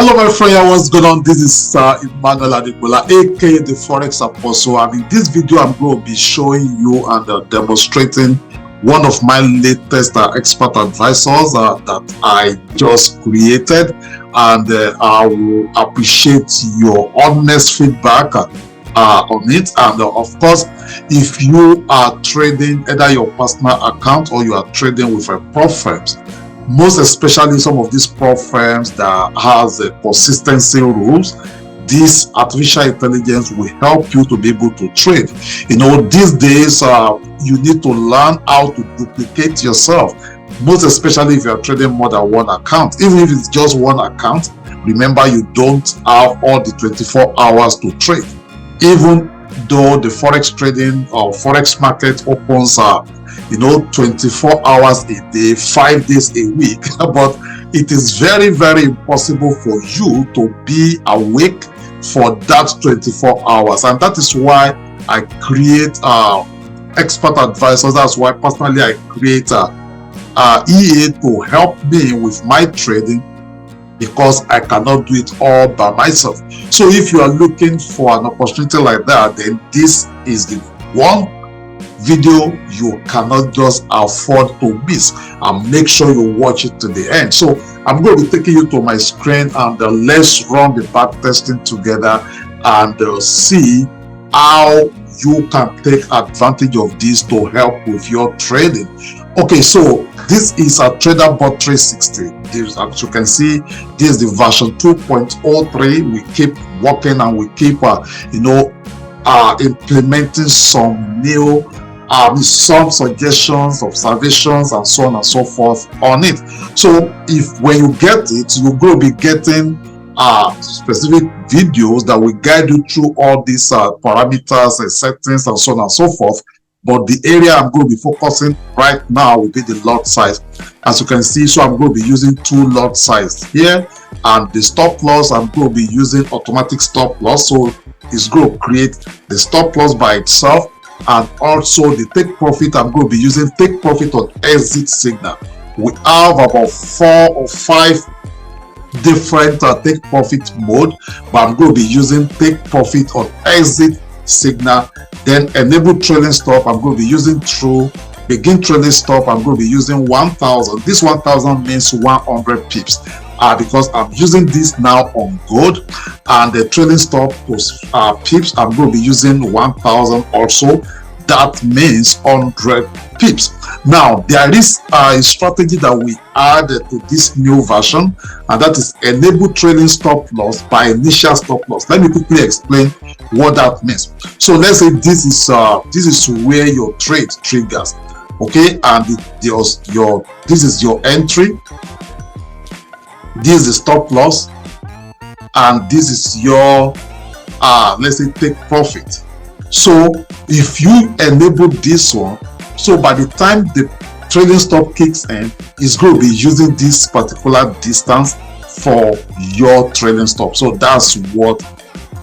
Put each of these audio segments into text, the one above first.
Hello my friend, what's going on? This is Emmanuel Adebola, aka the Forex Apostle, and in this video I'm going to be showing you and demonstrating one of my latest expert advisors that I just created, and I will appreciate your honest feedback on it. And of course, if you are trading either your personal account or you are trading with a prop firms, most especially some of these prop firms that has consistency rules, this artificial intelligence will help you to be able to trade. You know, these days you need to learn how to duplicate yourself, most especially if you are trading more than one account. Even if it's just one account, remember you don't have all the 24 hours to trade. Even though the forex trading or forex market opens 24 hours a day, 5 days a week, but it is very, very impossible for you to be awake for that 24 hours. And that is why I create expert advisors. That's why personally I create EA to help me with my trading, because I cannot do it all by myself. So if you are looking for an opportunity like that, then this is the one video you cannot just afford to miss, and make sure you watch it to the end. So I'm going to be taking you to my screen, and let's run the back testing together and see how you can take advantage of this to help with your trading. Okay, so this is a TraderBot360. As you can see, this is the version 2.03. we keep working and we keep implementing some new some suggestions, observations, and so on and so forth on it. So if when you get it, you're going to be getting specific videos that will guide you through all these parameters and settings and so on and so forth. But the area I'm going to be focusing right now will be the lot size. As you can see, so I'm going to be using two lot size here, and the stop loss I'm going to be using automatic stop loss. So it's going to create the stop loss by itself. And also the take profit, I'm going to be using take profit on exit signal. We have about 4 or 5 different take profit mode, but I'm going to be using take profit on exit signal. Then enable trailing stop, I'm going to be using true. Begin trailing stop, I'm going to be using 1000. This 1000 means 100 pips. Because I'm using this now on gold, and the trailing stop was pips, I'm going to be using 1000 also. That means 100 pips. Now there is a strategy that we added to this new version, and that is enable trailing stop loss by initial stop loss. Let me quickly explain what that means. So let's say this is where your trade triggers, okay, and this is your entry. This is the stop loss, and this is your let's say take profit. So if you enable this one, so by the time the trading stop kicks in, it's going to be using this particular distance for your trading stop. So that's what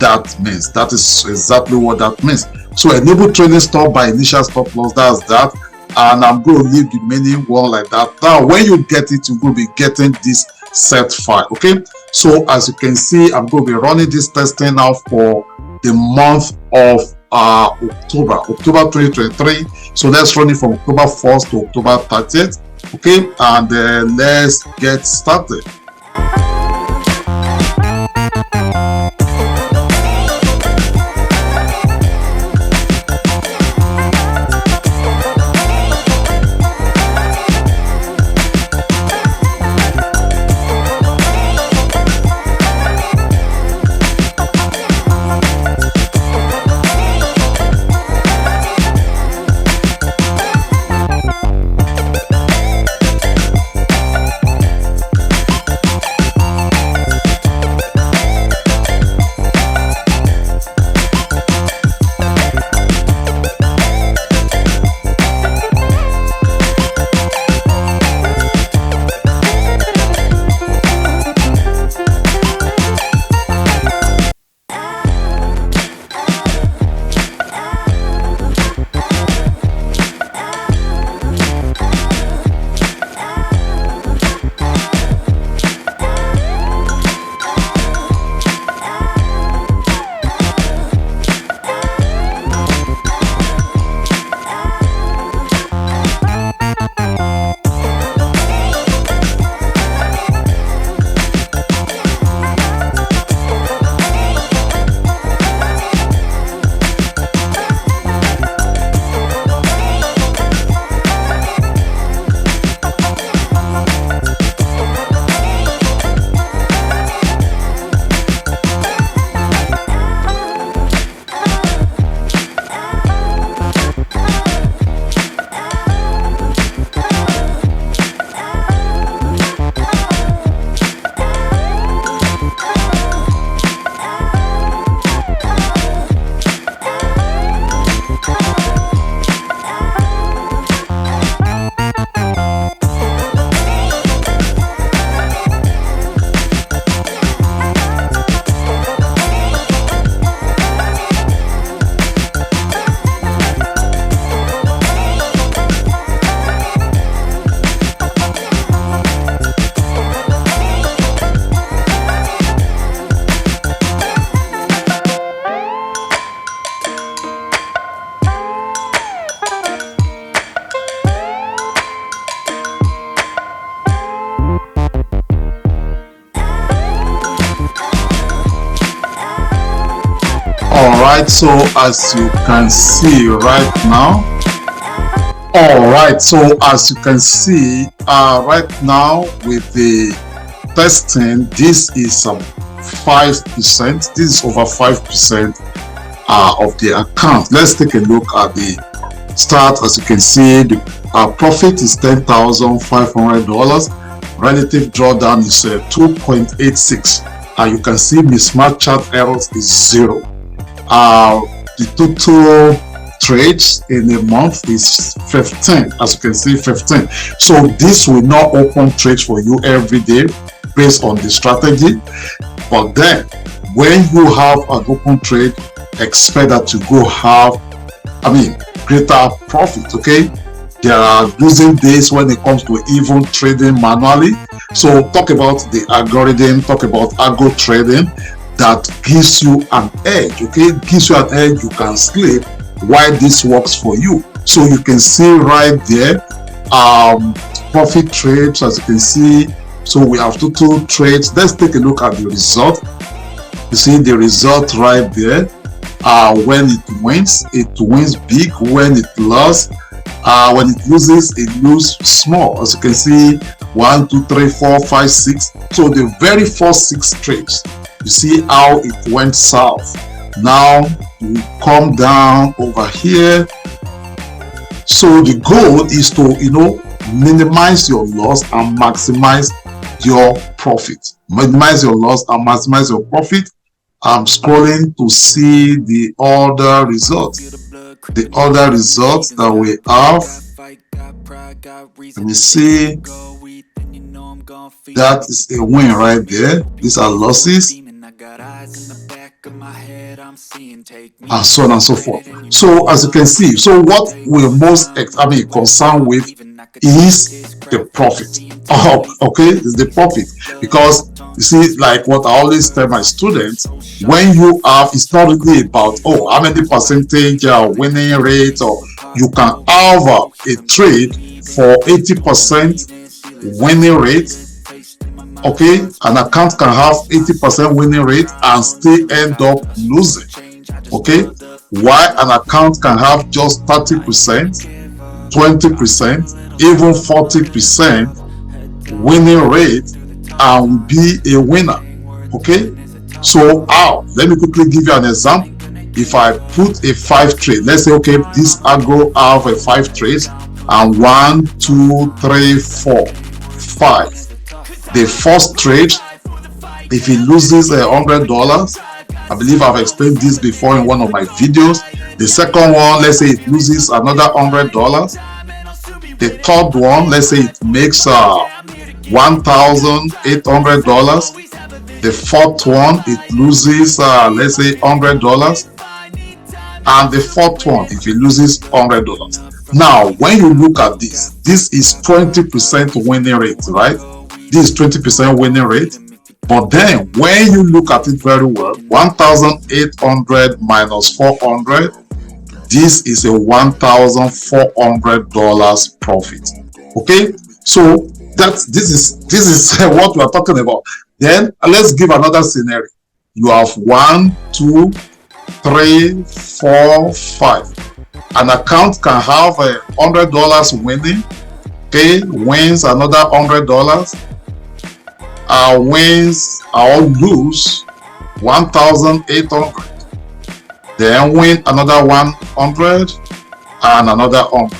that means. That is exactly what that means. So enable trading stop by initial stop loss, that's that. And I'm going to leave the remaining one like that. Now when you get it, you're going to be getting this set file. Okay, so as you can see, I'm going to be running this testing now for the month of October 2023. So let's run it from October 1st to October 30th. Okay, and let's get started. All right, so as you can see right now, all right, so as you can see right now with the testing, this is 5%. This is over 5% of the account. Let's take a look at the start. As you can see, the profit is $10,500. Relative drawdown is 2.86, and you can see mismatch chart errors is 0. The total trades in a month is 15. As you can see, 15. So this will not open trades for you every day based on the strategy, but then when you have an open trade, expect that to go have greater profit. Okay, there are losing days when it comes to even trading manually. So talk about the algorithm, talk about algo trading that gives you an edge. Okay, gives you an edge. You can sleep why this works for you. So you can see right there profit trades. As you can see, so we have total trades. Let's take a look at the result. You see the result right there. When it wins big. When it loses, when it loses, it loses small. As you can see, 1, 2, 3, 4, 5, 6. So the very first 6 trades, you see how it went south. Now we come down over here. So the goal is to minimize your loss and maximize your profit. Minimize your loss and maximize your profit. I'm scrolling to see the other results. The other results that we have. Let me see. That is a win right there. These are losses, and so on and so forth. So as you can see, so what we're most concerned with is the profit. Okay, is the profit, because you see, like what I always tell my students, when you have, it's not really about how many percentage winning rate, or you can have a trade for 80% winning rate. Okay, an account can have 80% winning rate and still end up losing. Okay, why an account can have just 30%, 20%, even 40% winning rate and be a winner. Okay, so how? Let me quickly give you an example. If I put a 5 trade, let's say, okay, this Algo have a 5 trades, and 1, 2, 3, 4, 5. The first trade, if it loses $100, I believe I've explained this before in one of my videos. The second one, let's say it loses another $100. The third one, let's say it makes $1,800. The fourth one, it loses let's say $100, and the fourth one, if it loses $100. Now when you look at this is 20% winning rate, right? This is 20% winning rate. But then when you look at it very well, 1,800 minus 400, this is a $1,400 profit. Okay, so this is what we are talking about. Then let's give another scenario. You have 1, 2, 3, 4, 5. An account can have $100 winning. Okay, wins another $100. Wins or lose 1,800. Then win another 100 and another 100.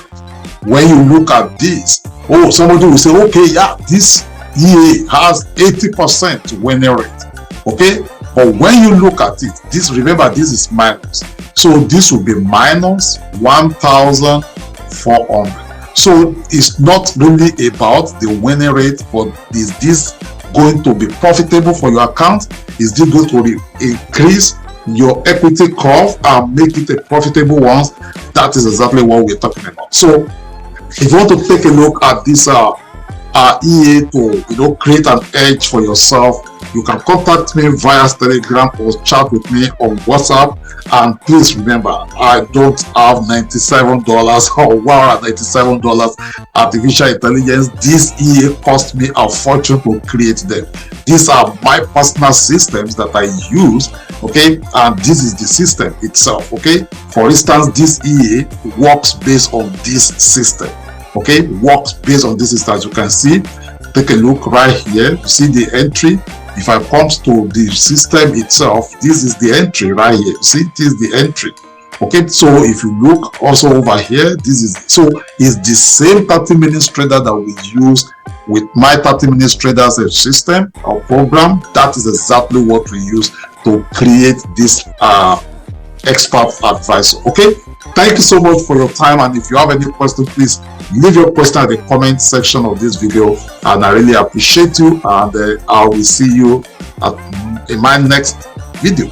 When you look at this, somebody will say, okay, yeah, this EA has 80% winning rate. Okay, but when you look at it, remember this is minus, so this will be minus 1,400. So it's not really about the winning rate, but is this going to be profitable for your account? Is this going to increase your equity curve and make it a profitable one? That is exactly what we're talking about. So if you want to take a look at this EA to, you know, create an edge for yourself, you can contact me via Telegram or chat with me on WhatsApp. And please remember, I don't have $97 or $197 artificial intelligence. This EA cost me a fortune to create them. These are my personal systems that I use, okay, and this is the system itself, okay. For instance, this EA works based on this system, okay, works based on this system. As you can see, take a look right here, you see the entry. If I come to the system itself, this is the entry right here. See, this is the entry. Okay, so if you look also over here, this is, so it's the same 30-minute trader that we use with my 30-minute traders system or program. That is exactly what we use to create this expert advisor. Okay, thank you so much for your time, and if you have any question, please leave your question at the comment section of this video, and I really appreciate you, and I will see you in my next video.